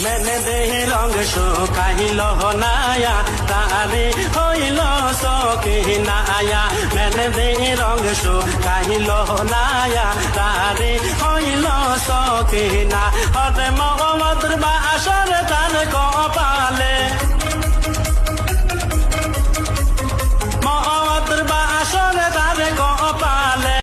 मैंने देह रंग শুকাইল নায়া তারে হইল সখী নায়া मैंने देह रंग শুকাইল নায়া তারে হইল সখী না হতে মহম্মদের বাসর তার কপালে মহম্মদের বাসর তার কপালে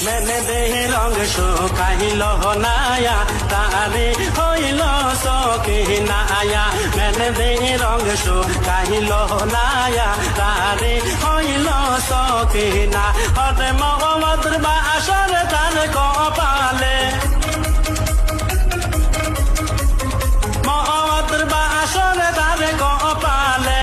मैंने देह रंग শুকাইল নায়া তারে হইল সখী নায়া मैंने देह रंग শুকাইল নায়া তারে হইল সখী না হতে মহম্মদের বাসর তার কপালে মহম্মদের বাসর তার কপালে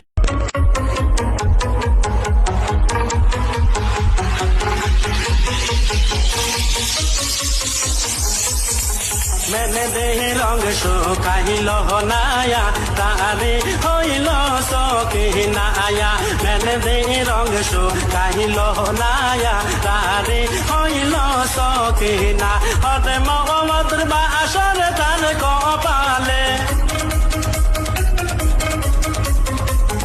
मैंने देह रंग শুকাইল নায়া তারে হইল সখী নায়া मैंने देह रंग শুকাইল নায়া তারে হইল সখী না হতে মহম্মদের বাসর তার কপালে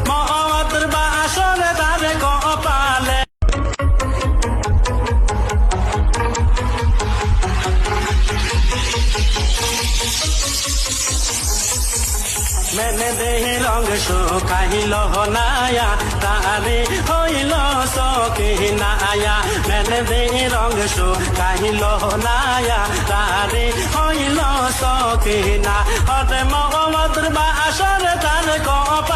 মহম্মদের বাসর তার কপালে मैंने देह रंग শুকাইল নায়া তারে হইল সখী নায়া मैंने देह रंग শুকাইল নায়া তারে হইল সখী না হতে মহম্মদের বাসর তার কপালে